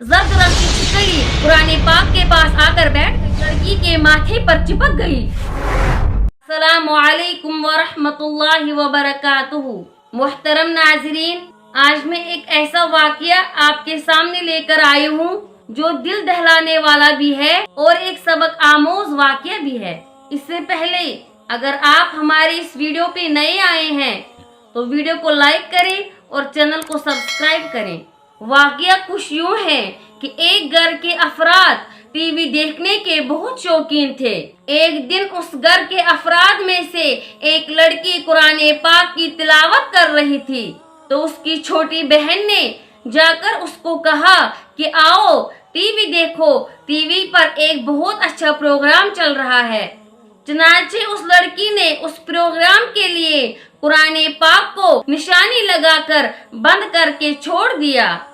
जर्द रंग की छिपकली कुरान पाक के पास आकर बैठ लड़की के माथे पर चिपक गई। अस्सलामुअलैकुम वरहमतुल्लाहि वबरकातुहू। मुहतरम नाज़रीन, आज मैं एक ऐसा वाक़या आपके सामने लेकर आई हूँ जो दिल दहलाने वाला भी है और एक सबक आमोज वाक़या भी है। इससे पहले अगर आप हमारे इस वीडियो पे नए आए हैं तो वीडियो को लाइक करें और चैनल को सब्सक्राइब करें। वाक़या कुछ यूं है कि एक घर के अफराद टीवी देखने के बहुत शौकीन थे। एक दिन उस घर के अफराद में से एक लड़की कुरान पाक की तिलावत कर रही थी तो उसकी छोटी बहन ने जाकर उसको कहा कि आओ टीवी देखो, टीवी पर एक बहुत अच्छा प्रोग्राम चल रहा है। चनाचे उस लड़की ने उस प्रोग्राम के लिए कुरान पाक को निशानी लगाकर बंद करके छोड़ दिया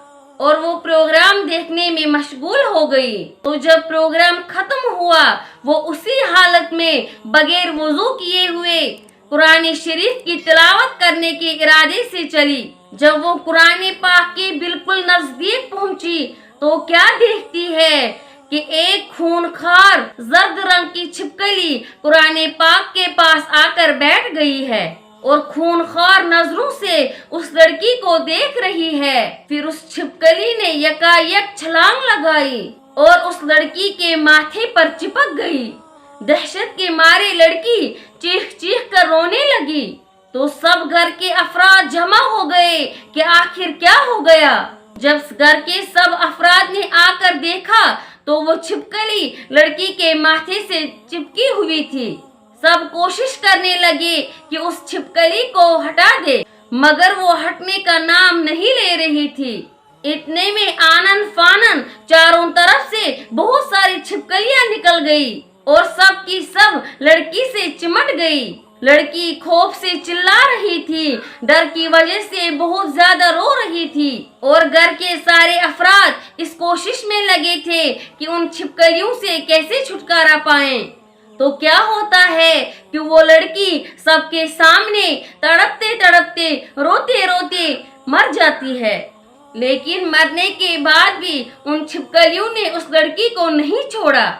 और वो प्रोग्राम देखने में मशगूल हो गई। तो जब प्रोग्राम खत्म हुआ वो उसी हालत में बगैर वुजू किए हुए कुरान शरीफ की तिलावत करने के इरादे से चली। जब वो कुरान पाक के बिल्कुल नजदीक पहुंची तो क्या देखती है कि एक खूनखार जर्द रंग की छिपकली कुरान पाक के पास आकर बैठ गई है और खूनखार नजरों से उस लड़की को देख रही है। फिर उस छिपकली ने यकायक छलांग लगाई और उस लड़की के माथे पर चिपक गई। दहशत के मारे लड़की चीख चीख कर रोने लगी तो सब घर के अफराद जमा हो गए कि आखिर क्या हो गया। जब घर के सब अफराद ने आकर देखा तो वो छिपकली लड़की के माथे से चिपकी हुई थी। सब कोशिश करने लगे कि उस छिपकली को हटा दे, मगर वो हटने का नाम नहीं ले रही थी। इतने में आनन फानन चारों तरफ से बहुत सारी छिपकलियां निकल गई और सब की सब लड़की से चिमट गई। लड़की खौफ से चिल्ला रही थी, डर की वजह से बहुत ज्यादा रो रही थी और घर के सारे अफराद इस कोशिश में लगे थे कि उन छिपकलियों से कैसे छुटकारा पाएं। तो क्या होता है कि वो लड़की सबके सामने तड़पते तड़पते रोते रोते मर जाती है। लेकिन मरने के बाद भी उन छिपकलियों ने उस लड़की को नहीं छोड़ा।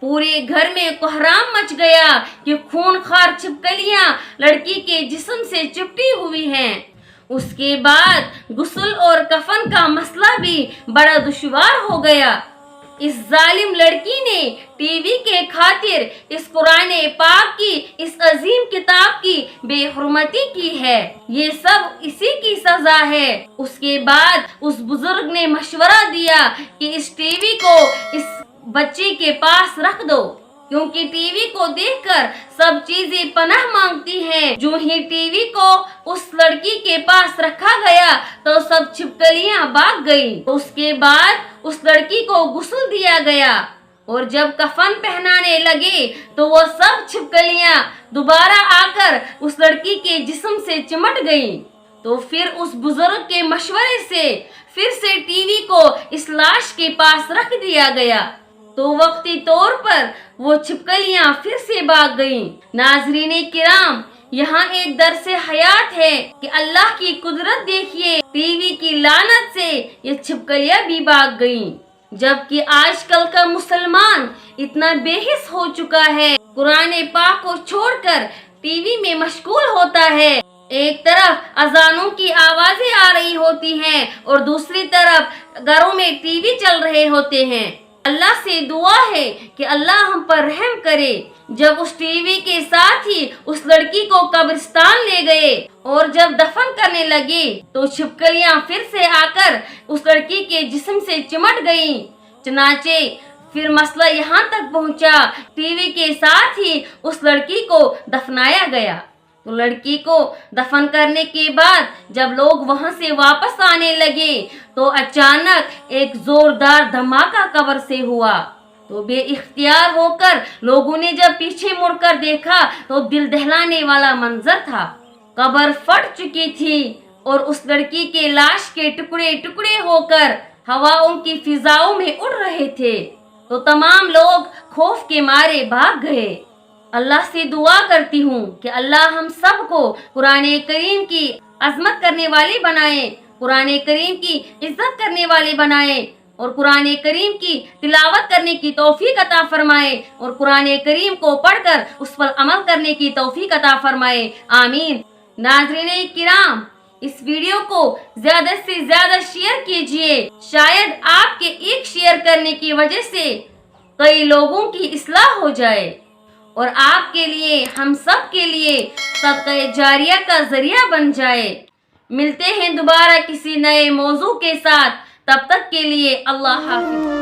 पूरे घर में कोहराम मच गया कि खूनखार छिपकलियां लड़की के जिस्म से चिपटी हुई हैं। उसके बाद गुस्ल और कफन का मसला भी बड़ा दुश्वार हो गया। इस जालिम लड़की ने टीवी के खातिर इस कुरान पाक की इस अजीम किताब की बेहुरमती की है। ये सब इसी की सजा है। उसके बाद उस बुजुर्ग ने मशवरा दिया कि इस टीवी को इस बच्चे के पास रख दो, क्योंकि टीवी को देखकर सब चीजें पनाह मांगती हैं। जो ही टीवी को उस लड़की के पास रखा गया तो सब छिपकलियां भाग गईं। उसके बाद उस लड़की को गुस्ल दिया गया और जब कफन पहनाने लगे तो वो सब छिपकलियां दोबारा आकर उस लड़की के जिस्म से चिमट गईं। तो फिर उस बुजुर्ग के मशवरे से फिर से टीवी को इस लाश के पास रख दिया गया तो वक्ती तौर पर वो छिपकलियां फिर से भाग गईं। नाज़रीने किराम, यहाँ एक दर्से हयात है कि अल्लाह की कुदरत देखिए। टीवी की लानत से ये छिपकलियां भी भाग गईं। जबकि आजकल का मुसलमान इतना बेहिस हो चुका है, कुरान पाक को छोड़कर टीवी में मशगूल होता है। एक तरफ अजानों की आवाजें आ रही होती हैं और दूसरी तरफ घरों में टीवी चल रहे होते हैं। अल्लाह से दुआ है कि अल्लाह हम पर रहम करे। जब उस टीवी के साथ ही उस लड़की को कब्रिस्तान ले गए और जब दफन करने लगे तो छिपकलियां फिर से आकर उस लड़की के जिस्म से चिमट गईं। चनाचे फिर मसला यहाँ तक पहुँचा, टीवी के साथ ही उस लड़की को दफनाया गया। तो लड़की को दफन करने के बाद जब लोग वहां से वापस आने लगे तो अचानक एक जोरदार धमाका कब्र से हुआ। तो बेइख्तियार होकर लोगों ने जब पीछे मुड़कर देखा तो दिल दहलाने वाला मंजर था। कब्र फट चुकी थी और उस लड़की के लाश के टुकड़े टुकड़े होकर हवाओं की फिजाओं में उड़ रहे थे। तो तमाम लोग खौफ के मारे भाग गए। अल्लाह से दुआ करती हूँ कि अल्लाह हम सबको कुरान करीम की अजमत करने वाले बनाए, कुरान करीम की इज्जत करने वाले बनाए اور قرآن کریم کی تلاوت کرنے کی توفیق عطا فرمائے اور قرآن کریم کو پڑھ کر اس پر عمل کرنے کی توفیق عطا فرمائے، آمین۔ ناظرین کرام، اس ویڈیو کو زیادہ سے زیادہ شیئر کیجئے، شاید آپ کے ایک شیئر کرنے کی وجہ سے کئی لوگوں کی اصلاح ہو جائے اور آپ کے لیے، ہم سب کے لیے صدقہ جاریہ کا ذریعہ بن جائے۔ ملتے ہیں دوبارہ کسی نئے موضوع کے ساتھ، تب تک کے لیے اللہ حافظ۔